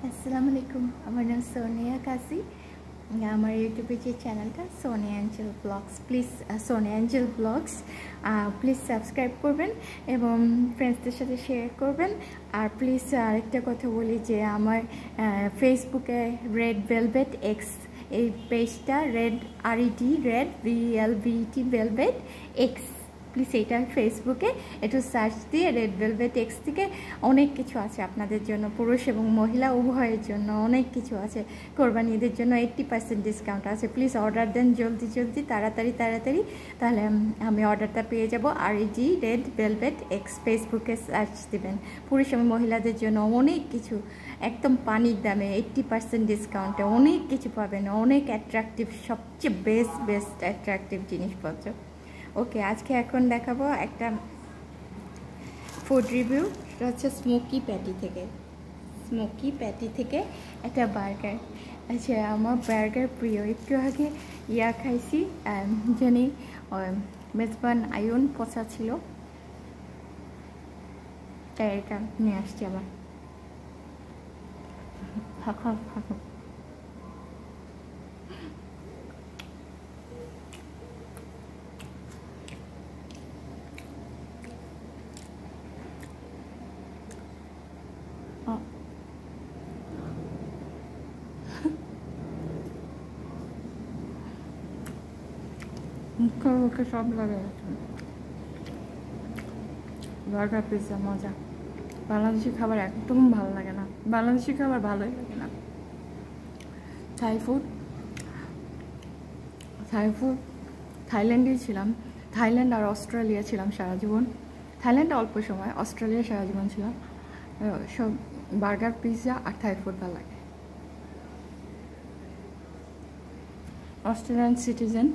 আসসালামু আলাইকুম। আমার নাম সোনিয়া কাজী। আমার ইউটিউবে যে চ্যানেলটা Sonia angel vlogs, please Sonia angel vlogs please subscribe করবেন এবং ফ্রেন্ডসদের সাথে শেয়ার করবেন। আর প্লিজ আরেকটা কথা বলি যে আমার ফেসবুকে রেড ভেলভেট এক্স এই পেজটা, red RED red VELVET velvet x, please এইটা ফেসবুকে একটু সার্চ দিয়ে রেড ভেলভেট এক্স থেকে অনেক কিছু আছে আপনাদের জন্য, পুরুষ এবং মহিলা উভয়ের জন্য অনেক কিছু আছে। কোরবানি ঈদের জন্য 80% ডিসকাউন্ট আছে। প্লিজ অর্ডার দেন জলদি জলদি, তাড়াতাড়ি তাড়াতাড়ি, তাহলে আমি অর্ডারটা পেয়ে যাব। RED রেড ভেলভেট এক্স ফেসবুকে সার্চ দেবেন। পুরুষ এবং মহিলাদের জন্য অনেক কিছু একদম পানির দামে 80% ডিসকাউন্টে অনেক কিছু পাবেন, অনেক অ্যাট্রাকটিভ, সবচেয়ে বেস্ট অ্যাট্রাকটিভ জিনিসপত্র। ওকে, আজকে এখন দেখাবো একটা ফুড রিভিউ। সেটা হচ্ছে স্মোকি প্যাটি থেকে একটা বার্গার। আচ্ছা, আমার বার্গার প্রিয়। একটু আগে খাইছি, জানি মেজবান আয়ন পচা ছিল, তাই এটা নিয়ে আসছি আবার। মুখে সব লাগে বার্গার, পিৎজা মজা। বাংলাদেশি খাবার একদম ভালো লাগে না, বাংলাদেশি খাবার ভালোই লাগে না। থাই ফুড থাইল্যান্ডেই ছিলাম। থাইল্যান্ড আর অস্ট্রেলিয়া ছিলাম সারা জীবন। থাইল্যান্ডে অল্প সময়, অস্ট্রেলিয়া সারা জীবন ছিলাম। সব বার্গার, পিৎজা আর থাই ফুড ভালো লাগে। Australian citizen.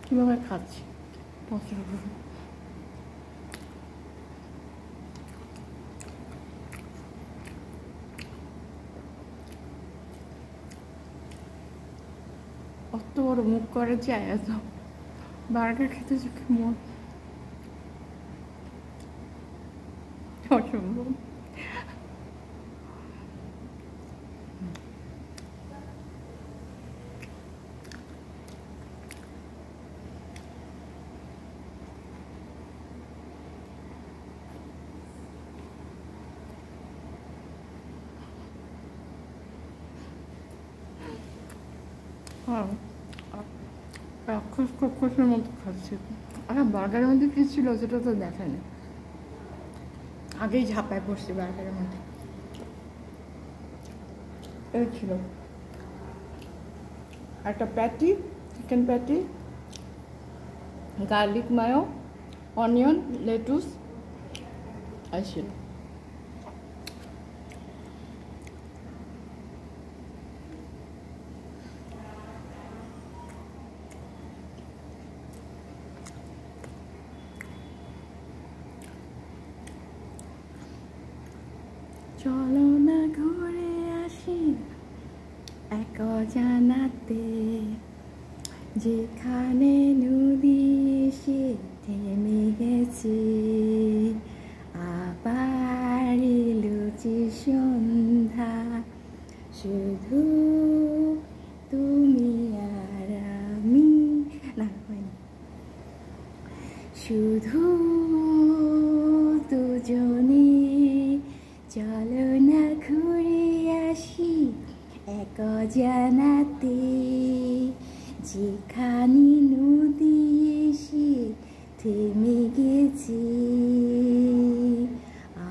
কীভাবে খাচ্ছি অত বড় মুখ করে যায়, এত বার্গার খেতে চোখে মন অসম্ভব। রাক্ষসের মতো খাচ্ছে। আরে বার্গারের মধ্যে কী ছিল সেটা তো দেখেনি, আগেই ঝাঁপায় পড়ছি বার্গারের মধ্যে। এই ছিল একটা patty, chicken patty, garlic mayo, onion, lettuce আর ছিল চলো না ঘুরে আসি এক অজানাতে, যেখানে নদী এসে থেমে গেছে, আবার এলো যে সন্ধ্যা, শুধু তুমি আর আমি, না শুধু দুজনে, চলো না ঘুরে আসি এক অজানাতে, যেখানে নদী এসে থেমে গেছে,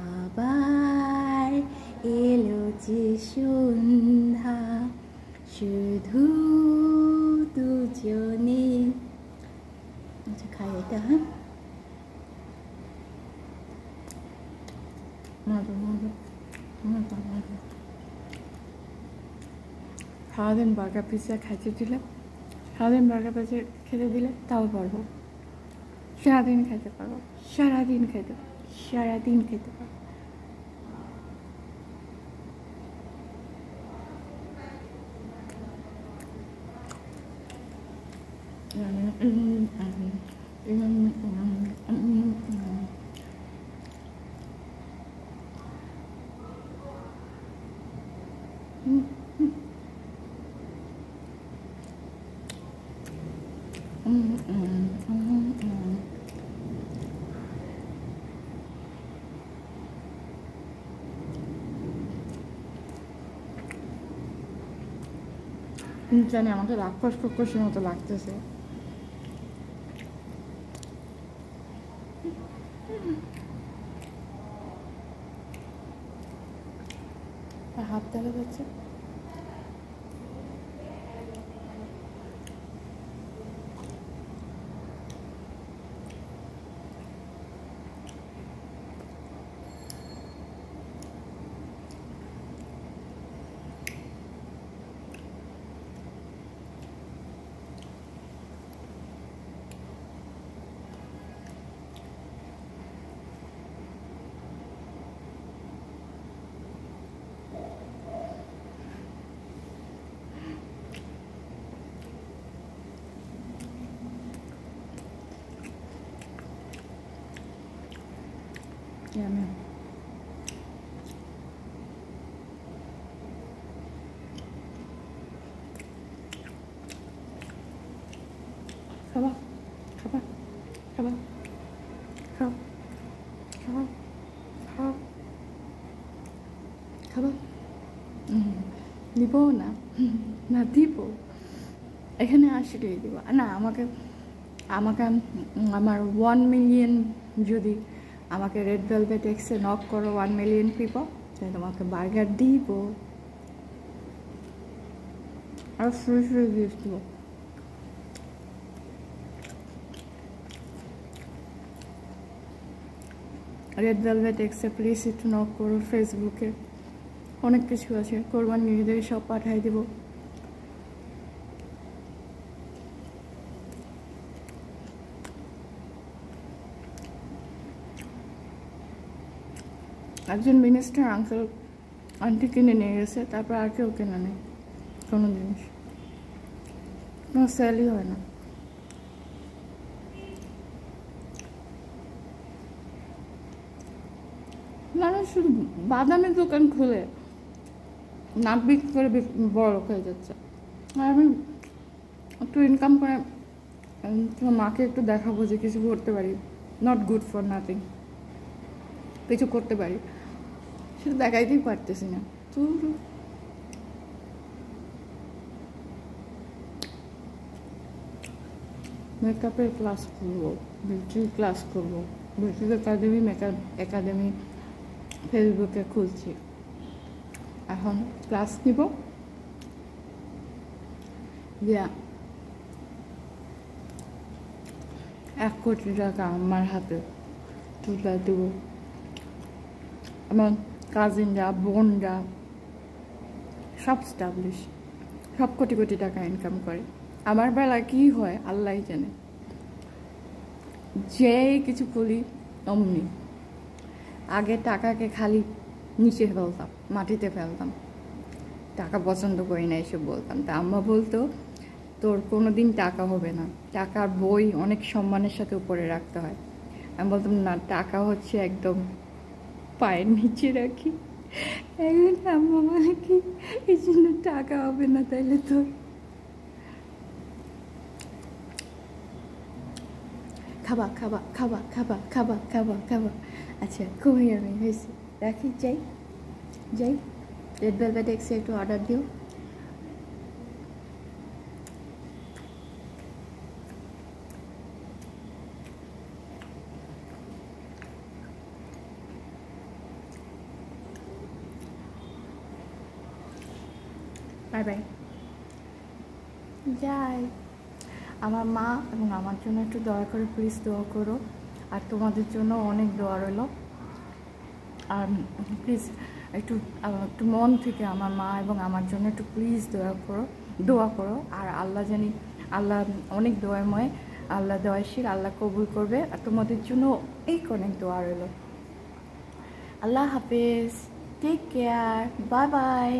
আবার এলো যে সন্ধ্যা, শুধু দুজনে। আচ্ছা, খাই এটা। হ্যাঁ, সারাদিন বার্গার পিৎজা খাইতে দিলে, সারাদিন বার্গার পিৎজা খেতে দিলে তাও পারবো, সারাদিন খেতে পারবো, সারাদিন খেতে পারবো। জানি আমাকে রাক্ষস ফক্ষসের মতো লাগতেছে। হাত দেখা যাচ্ছে। Yummy. খাবা খাবা খাবা খাও খাও খাও খাবা দিব না না দিব এখানে আসলেই দিব না আমাকে আমাকে আমার 1 মিলিয়ন যদি আমাকে রেড ভেলভেট এক্সে নক করো 1 মিলিয়ন পিপল তাহলে তোমাকে বার্গার দিব আর ফ্রি ফ্রি গিফট দিব রেড ভেলভেট এক্সে প্লিজ একটু নক করো ফেসবুকে অনেক কিছু আছে কোরবানি ঈদের সব পাঠাই দেব একজন মিনিস্টার আঙ্কেল আন্টি কিনে নিয়ে গেছে তারপর আর কেউ কেনা নেই কোনো জিনিস কোনো সেলই হয় না মানুষ শুধু বাদামের দোকান খুলে নাক বিক্রি করে বড় লোক হয়ে যাচ্ছে আর আমি একটু ইনকাম করে তোমার মাকে একটু দেখাবো যে কিছু করতে পারি নট গুড ফর নাথিং কিছু করতে পারি সেটা দেখাইতেই পারতেছি না তো মেকআপের ক্লাস করবো বিউটির ক্লাস করবো বিউটি একাডেমি মেকআপ একাডেমি ফেসবুকে খুলছি এখন ক্লাস নিব দিয়া 1 কোটি টাকা আমার হাতে তুলে দেব আমার কাজিনরা বোনরা সব স্টাবলিশ সব কোটি কোটি টাকা ইনকাম করে আমার বেলা কি হয় আল্লাহ জানে যে কিছু করি অমনি আগে টাকাকে খালি নিচে ফেলতাম মাটিতে ফেলতাম টাকা পছন্দ করি না এসব বলতাম তা আম্মা বলতো তোর কোনো দিন টাকা হবে না টাকার বই অনেক সম্মানের সাথে উপরে রাখতে হয় আমি বলতাম না টাকা হচ্ছে একদম পায়ের নিচে রাখি এখন আম্মা বলে কি এই জন্য টাকা হবে না তাইলে তোর খাবা খাবা খাবা খাবা খাবা খাবা খাবা আচ্ছা খুবই আমি হয়েছে রাখি যাই যাই রেড ভেলভেট এক্সে একটু অর্ডার দিও বাই বাই যাই আমার মা এবং আমার জন্য একটু দয়া করে প্লিজ দোয়া করো আর তোমাদের জন্য অনেক দোয়া রইল আর প্লিজ একটু একটু মন থেকে আমার মা এবং আমার জন্য একটু প্লিজ দোয়া করো আর আল্লাহ জানি আল্লাহ অনেক দয়াময় আল্লাহ দয়াশীল আল্লাহ কবুল করবে আর তোমাদের জন্য অনেক দোয়া রইল আল্লাহ হাফেজ take care bye bye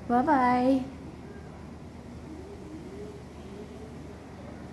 bye by